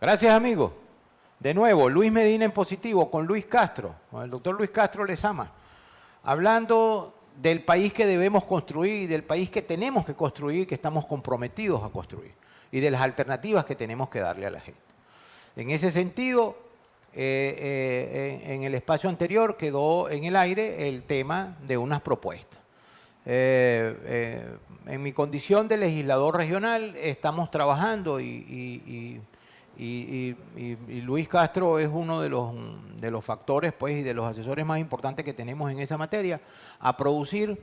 Gracias, amigo. De nuevo, Luis Medina en positivo con Luis Castro, con el doctor Luis Castro Lezama, hablando del país que debemos construir, del país que tenemos que construir, que estamos comprometidos a construir, y de las alternativas que tenemos que darle a la gente. En ese sentido, en el espacio anterior quedó en el aire el tema de unas propuestas. En mi condición de legislador regional estamos trabajando y Luis Castro es uno de los factores pues, y de los asesores más importantes que tenemos en esa materia, a producir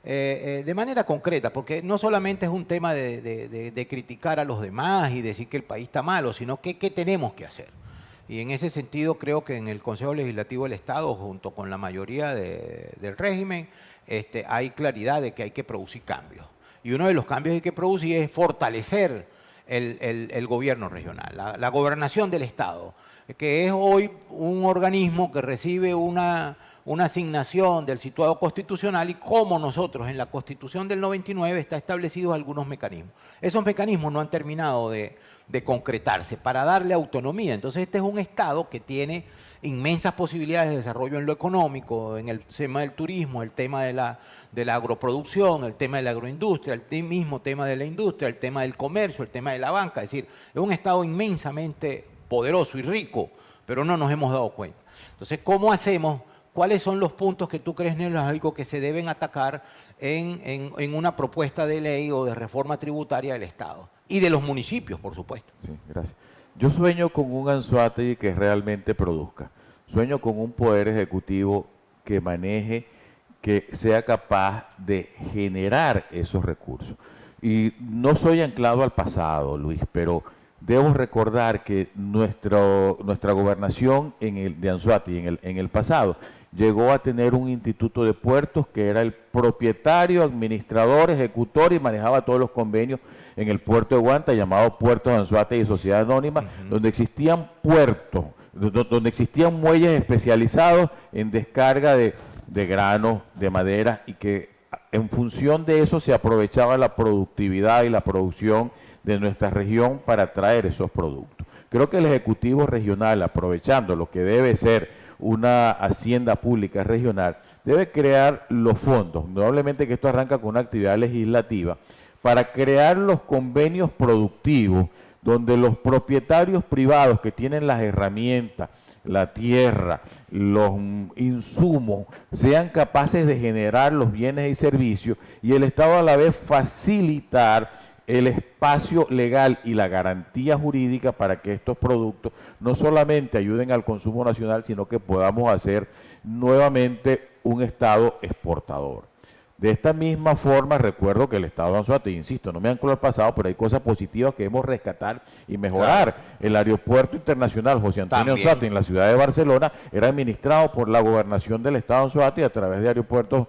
de manera concreta, porque no solamente es un tema de criticar a los demás y decir que el país está malo, sino que qué tenemos que hacer. Y en ese sentido creo que en el Consejo Legislativo del Estado, junto con la mayoría del régimen, hay claridad de que hay que producir cambios. Y uno de los cambios que hay que producir es fortalecer el gobierno regional, la gobernación del Estado, que es hoy un organismo que recibe una asignación del situado constitucional y como nosotros en la Constitución del 99 está establecidos algunos mecanismos. Esos mecanismos no han terminado de concretarse para darle autonomía. Entonces este es un Estado que tiene inmensas posibilidades de desarrollo en lo económico, en el tema del turismo, el tema de la agroproducción, el tema de la agroindustria, el mismo tema de la industria, el tema del comercio, el tema de la banca. Es decir, es un Estado inmensamente poderoso y rico, pero no nos hemos dado cuenta. Entonces, ¿cómo hacemos? ¿Cuáles son los puntos que tú crees, Neológico, que se deben atacar en una propuesta de ley o de reforma tributaria del Estado? Y de los municipios, por supuesto. Sí, gracias. Yo sueño con un Anzoátegui que realmente produzca. Sueño con un poder ejecutivo que maneje, que sea capaz de generar esos recursos. Y no soy anclado al pasado, Luis, pero debo recordar que nuestra gobernación de Anzoátegui en el pasado llegó a tener un instituto de puertos que era el propietario, administrador, ejecutor y manejaba todos los convenios en el puerto de Guanta, llamado Puertos de Anzoátegui y Sociedad Anónima, donde existían puertos, donde existían muelles especializados en descarga de granos, de madera, y que en función de eso se aprovechaba la productividad y la producción de nuestra región para traer esos productos. Creo que el Ejecutivo Regional, aprovechando lo que debe ser una hacienda pública regional, debe crear los fondos, probablemente que esto arranca con una actividad legislativa, para crear los convenios productivos donde los propietarios privados que tienen las herramientas, la tierra, los insumos, sean capaces de generar los bienes y servicios y el Estado a la vez facilitar el espacio legal y la garantía jurídica para que estos productos no solamente ayuden al consumo nacional, sino que podamos hacer nuevamente un Estado exportador. De esta misma forma, recuerdo que el Estado de Anzoátegui, insisto, no me anclo al pasado, pero hay cosas positivas que debemos rescatar y mejorar. Claro. El aeropuerto internacional José Antonio Anzoátegui en la ciudad de Barcelona era administrado por la gobernación del Estado de Anzoátegui a través de aeropuertos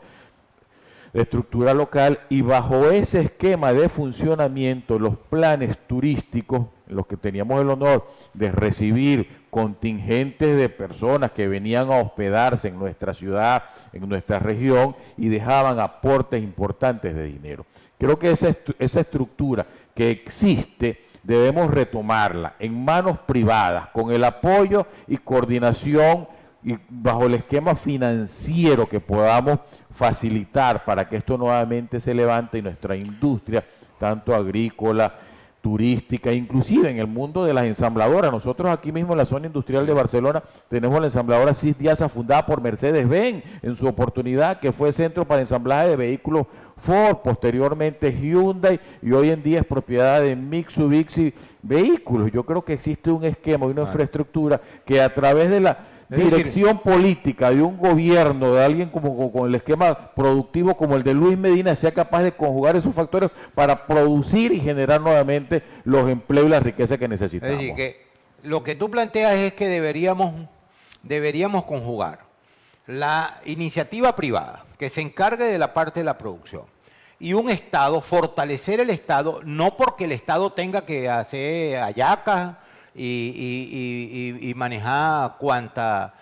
de estructura local, y bajo ese esquema de funcionamiento, los planes turísticos, en los que teníamos el honor de recibir contingentes de personas que venían a hospedarse en nuestra ciudad, en nuestra región, y dejaban aportes importantes de dinero. Creo que esa estructura que existe debemos retomarla en manos privadas, con el apoyo y coordinación y bajo el esquema financiero que podamos facilitar para que esto nuevamente se levante y nuestra industria, tanto agrícola, turística, inclusive en el mundo de las ensambladoras. Nosotros aquí mismo en la zona industrial de Barcelona tenemos la ensambladora CIS Diasa, fundada por Mercedes-Benz en su oportunidad, que fue centro para ensamblaje de vehículos Ford, posteriormente Hyundai, y hoy en día es propiedad de Mitsubishi Vehículos. Yo creo que existe un esquema y una infraestructura que a través de la dirección política de un gobierno, de alguien como con el esquema productivo como el de Luis Medina, sea capaz de conjugar esos factores para producir y generar nuevamente los empleos y la riqueza que necesitamos. Es decir, que lo que tú planteas es que deberíamos conjugar la iniciativa privada, que se encargue de la parte de la producción, y un Estado, fortalecer el Estado, no porque el Estado tenga que hacer hallacas y manejar cuanta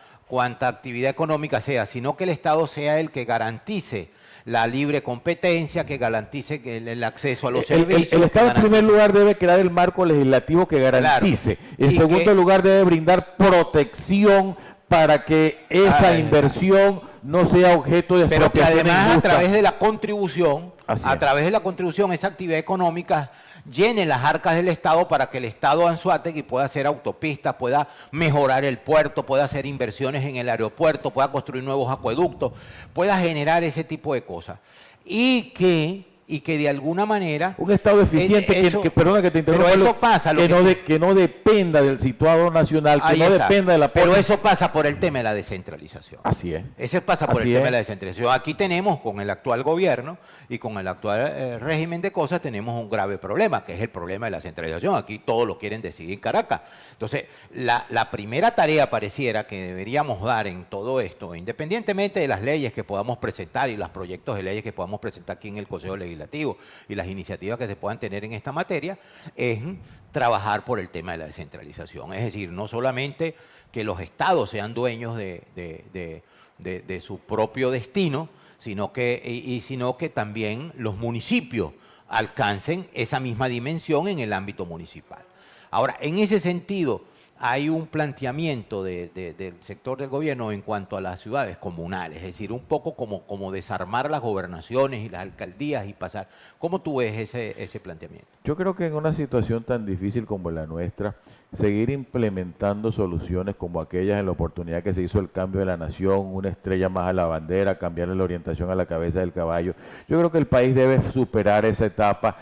actividad económica sea, sino que el Estado sea el que garantice la libre competencia, que garantice que el acceso a los El servicios. Estado en primer lugar debe crear el marco legislativo que garantice. Claro. En segundo lugar debe brindar protección para que esa inversión no sea objeto de pero que expropiación además injusta. a través de la contribución, esa actividad económica llene las arcas del Estado para que el Estado Anzoátegui pueda hacer autopistas, pueda mejorar el puerto, pueda hacer inversiones en el aeropuerto, pueda construir nuevos acueductos, pueda generar ese tipo de cosas. Y que de alguna manera... Un Estado eficiente perdona que te interrumpa, pero eso pasa, que no dependa del situado nacional, que no dependa de la... Pero eso pasa por el tema de la descentralización. Así es. Ese pasa por el tema de la descentralización. Aquí tenemos, con el actual gobierno y con el actual régimen de cosas, tenemos un grave problema, que es el problema de la centralización. Aquí todos lo quieren decidir en Caracas. Entonces, la primera tarea pareciera que deberíamos dar en todo esto, independientemente de las leyes que podamos presentar y los proyectos de leyes que podamos presentar aquí en el Consejo Legislativo y las iniciativas que se puedan tener en esta materia, es trabajar por el tema de la descentralización. Es decir, no solamente que los estados sean dueños de su propio destino, sino que también los municipios alcancen esa misma dimensión en el ámbito municipal. Ahora, en ese sentido, hay un planteamiento del sector del gobierno en cuanto a las ciudades comunales, es decir, un poco como desarmar las gobernaciones y las alcaldías y pasar. ¿Cómo tú ves ese planteamiento? Yo creo que en una situación tan difícil como la nuestra, seguir implementando soluciones como aquellas en la oportunidad que se hizo el cambio de la nación, una estrella más a la bandera, cambiarle la orientación a la cabeza del caballo, yo creo que el país debe superar esa etapa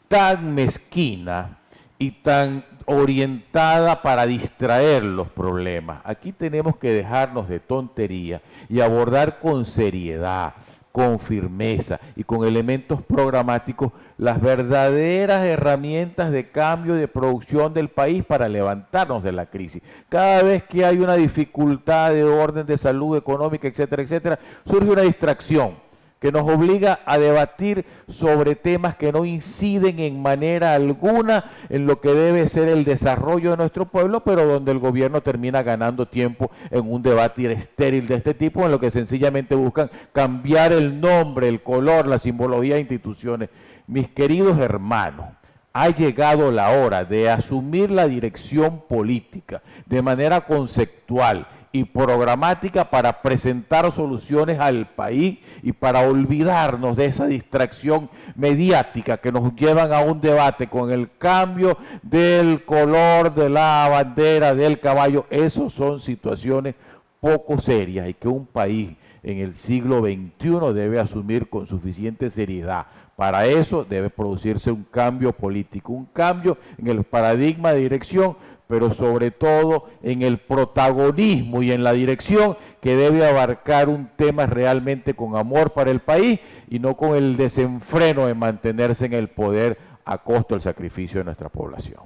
tan mezquina y tan orientada para distraer los problemas. Aquí tenemos que dejarnos de tontería y abordar con seriedad, con firmeza y con elementos programáticos las verdaderas herramientas de cambio y de producción del país para levantarnos de la crisis. Cada vez que hay una dificultad de orden de salud económica, etcétera, etcétera, surge una distracción que nos obliga a debatir sobre temas que no inciden en manera alguna en lo que debe ser el desarrollo de nuestro pueblo, pero donde el gobierno termina ganando tiempo en un debate estéril de este tipo, en lo que sencillamente buscan cambiar el nombre, el color, la simbología de instituciones. Mis queridos hermanos, ha llegado la hora de asumir la dirección política de manera conceptual y programática para presentar soluciones al país y para olvidarnos de esa distracción mediática que nos llevan a un debate con el cambio del color de la bandera del caballo. Esas son situaciones poco serias y que un país en el siglo XXI debe asumir con suficiente seriedad. Para eso debe producirse un cambio político, un cambio en el paradigma de dirección, pero sobre todo en el protagonismo y en la dirección que debe abarcar un tema realmente con amor para el país y no con el desenfreno de mantenerse en el poder a costo del sacrificio de nuestra población.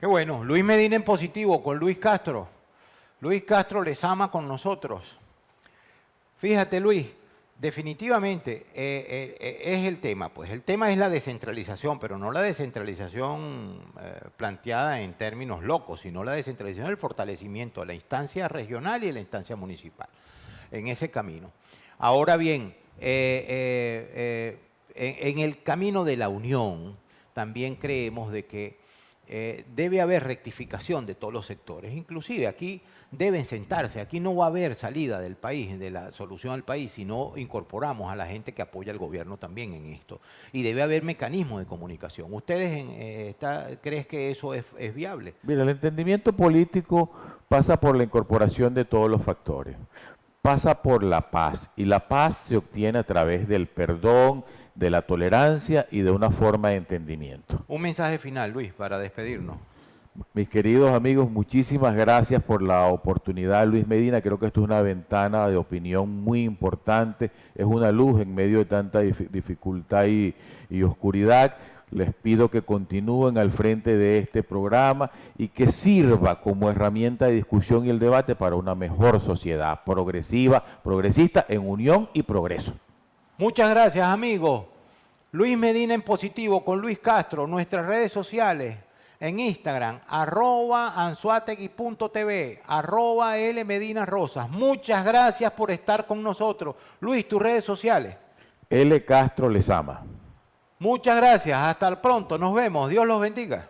Qué bueno. Luis Medina en positivo con Luis Castro. Luis Castro les ama con nosotros. Fíjate, Luis, definitivamente es el tema, pues el tema es la descentralización, pero no la descentralización planteada en términos locos, sino la descentralización del fortalecimiento de la instancia regional y de la instancia municipal, en ese camino. Ahora bien, en el camino de la unión también creemos de que debe haber rectificación de todos los sectores, inclusive aquí deben sentarse, aquí no va a haber salida del país, de la solución al país, si no incorporamos a la gente que apoya al gobierno también en esto. Y debe haber mecanismos de comunicación. ¿Ustedes creen que eso es viable? Mira, el entendimiento político pasa por la incorporación de todos los factores, pasa por la paz, y la paz se obtiene a través del perdón, de la tolerancia y de una forma de entendimiento. Un mensaje final, Luis, para despedirnos. Mis queridos amigos, muchísimas gracias por la oportunidad, Luis Medina. Creo que esto es una ventana de opinión muy importante, es una luz en medio de tanta dificultad y oscuridad. Les pido que continúen al frente de este programa y que sirva como herramienta de discusión y el debate para una mejor sociedad progresiva, progresista, en unión y progreso. Muchas gracias, amigos. Luis Medina en positivo con Luis Castro, nuestras redes sociales, en Instagram, @anzuategui.tv, @LMedinaRosas. Muchas gracias por estar con nosotros. Luis, tus redes sociales. L. Castro Lezama. Muchas gracias. Hasta el pronto. Nos vemos. Dios los bendiga.